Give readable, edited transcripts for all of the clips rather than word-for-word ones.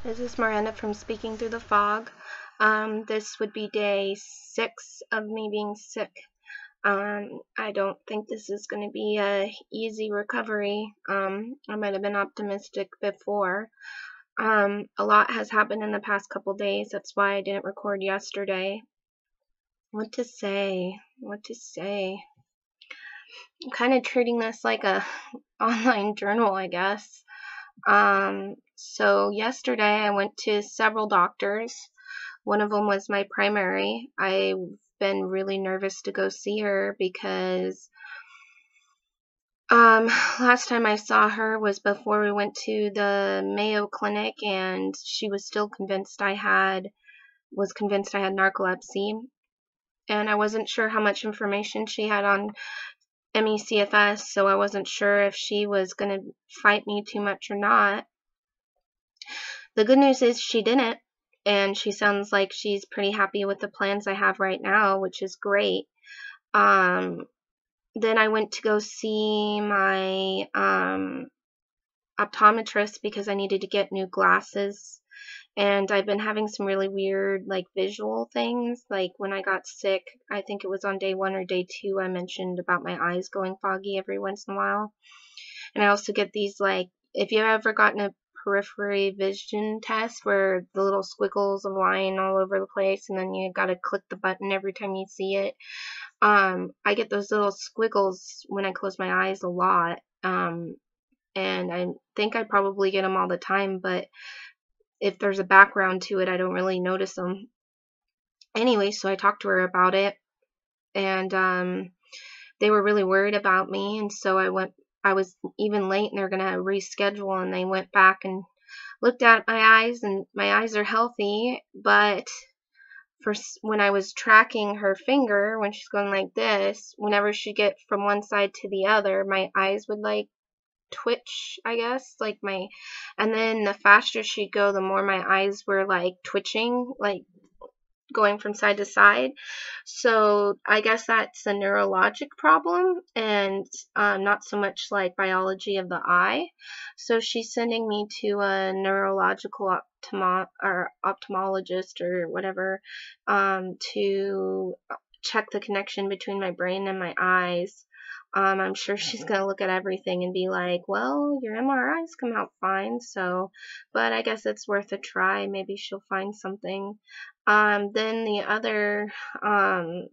This is Miranda from Speaking Through the Fog. This would be day 6 of me being sick. I don't think this is going to be a easy recovery. I might have been optimistic before. A lot has happened in the past couple days. That's why I didn't record yesterday. What to say? I'm kind of treating this like a online journal, I guess. So yesterday I went to several doctors. One of them was my primary. I've been really nervous to go see her because last time I saw her was before we went to the Mayo Clinic, and she was still convinced I had narcolepsy, and I wasn't sure how much information she had on ME/CFS, so I wasn't sure if she was going to fight me too much or not. The good news is she didn't, and she sounds like she's pretty happy with the plans I have right now, which is great. Then I went to go see my optometrist because I needed to get new glasses, and I've been having some really weird visual things. Like when I got sick, I think it was on day 1 or day 2, I mentioned about my eyes going foggy every once in a while. And I also get these, if you've ever gotten a periphery vision test where the little squiggles of line all over the place and then you gotta click the button every time you see it. I get those little squiggles when I close my eyes a lot, and I think I probably get them all the time, but if there's a background to it, I don't really notice them. Anyway, so I talked to her about it, and they were really worried about me, and so I was even late, and they're going to reschedule, and they went back and looked at my eyes, and my eyes are healthy, but when I was tracking her finger, when she's going like this, whenever she get from one side to the other, my eyes would twitch, I guess, and then the faster she'd go, the more my eyes were twitching, going from side to side. So I guess that's a neurologic problem, and not so much biology of the eye. So she's sending me to a neurological ophthalmologist or whatever, to check the connection between my brain and my eyes. I'm sure she's going to look at everything and be like, well, your MRIs come out fine, but I guess it's worth a try. Maybe she'll find something. Then the other, the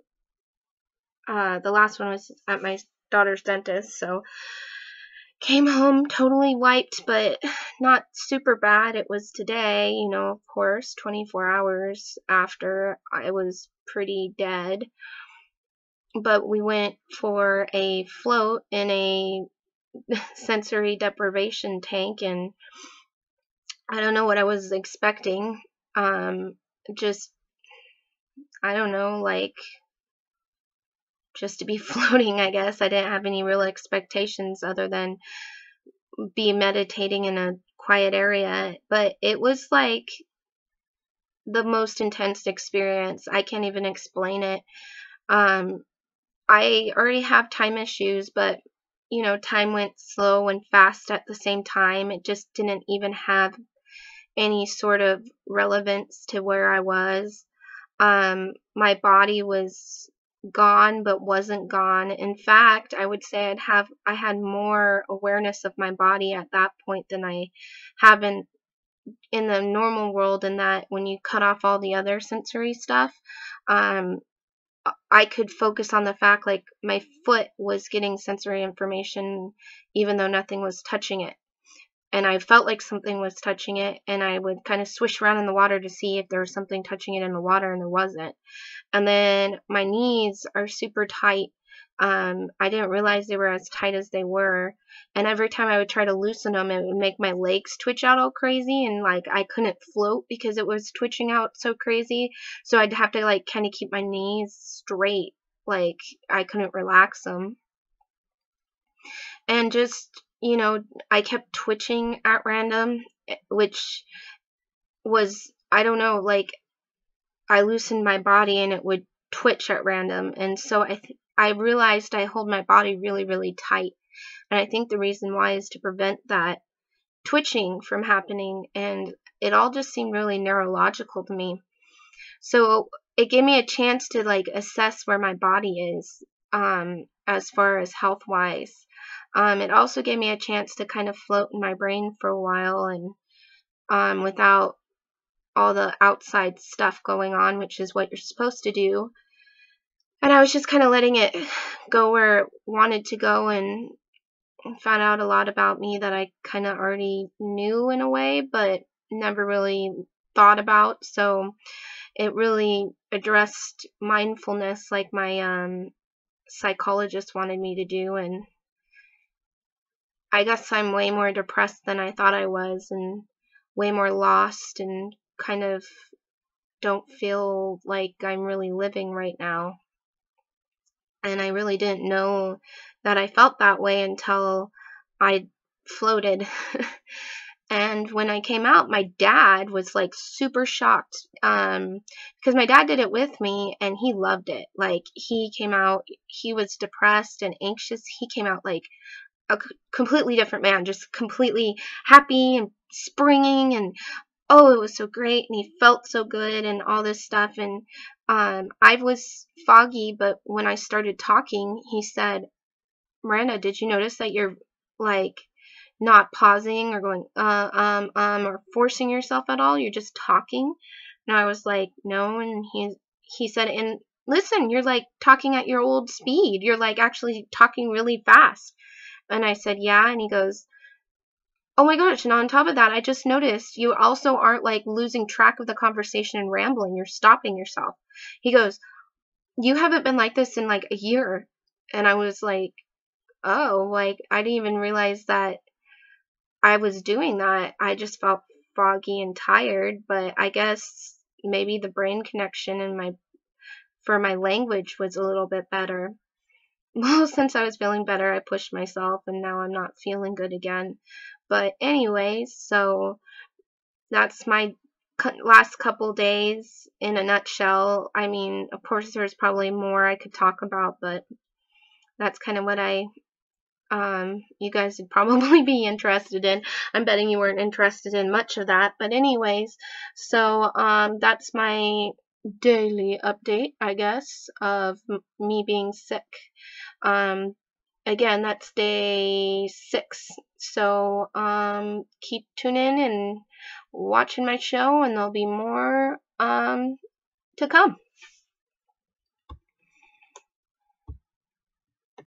last one was at my daughter's dentist, so came home totally wiped, but not super bad. It was today, of course, 24 hours after I was pretty dead. But we went for a float in a sensory deprivation tank, and I don't know what I was expecting. Just, I don't know, just to be floating, I guess. I didn't have any real expectations other than be meditating in a quiet area, but it was the most intense experience. I can't even explain it. I already have time issues, but time went slow and fast at the same time. It just didn't even have any sort of relevance to where I was. My body was gone but wasn't gone. In fact, I would say I had more awareness of my body at that point than I have in the normal world, in that when you cut off all the other sensory stuff, I could focus on the fact my foot was getting sensory information even though nothing was touching it. And I felt like something was touching it, and I would kind of swish around in the water to see if there was something touching it in the water, and there wasn't. And then my knees are super tight. I didn't realize they were as tight as they were, and every time I would try to loosen them, it would make my legs twitch out all crazy, and I couldn't float because it was twitching out so crazy. So I'd have to kind of keep my knees straight, I couldn't relax them. And just, I kept twitching at random, which was, I don't know, I loosened my body and it would twitch at random. And so I realized I hold my body really, really tight. And I think the reason why is to prevent that twitching from happening, and it all just seemed really neurological to me. So it gave me a chance to like assess where my body is, as far as health wise. It also gave me a chance to kind of float in my brain for a while, and without all the outside stuff going on, which is what you're supposed to do. And I was just kind of letting it go where it wanted to go, and found out a lot about me that I kind of already knew in a way, but never really thought about. So it really addressed mindfulness like my psychologist wanted me to do, and I guess I'm way more depressed than I thought I was, and way more lost, and kind of don't feel like I'm really living right now. And I really didn't know that I felt that way until I floated. And when I came out, my dad was like super shocked, because my dad did it with me and he loved it. Like, he came out, he was depressed and anxious. He came out like a completely different man, just completely happy and springing, and oh, it was so great, and he felt so good and all this stuff. And I was foggy, but when I started talking, he said, Miranda, did you notice that you're like not pausing or going or forcing yourself at all? You're just talking. And I was like, no. And he said, and listen, you're like talking at your old speed. You're like actually talking really fast. And I said, yeah. And he goes, oh my gosh, and on top of that, I just noticed you also aren't like losing track of the conversation and rambling. You're stopping yourself. He goes, you haven't been like this in like a year. And I was like, oh, like I didn't even realize that I was doing that. I just felt foggy and tired, but I guess maybe the brain connection in for my language was a little bit better. Well, since I was feeling better, I pushed myself, and now I'm not feeling good again. But anyways, so that's my last couple days in a nutshell. I mean, of course, there's probably more I could talk about, but that's kind of what you guys would probably be interested in. I'm betting you weren't interested in much of that. But anyways, so that's my daily update, I guess, of me being sick. Again, that's day 6. So keep tuning in and watching my show, and there'll be more to come.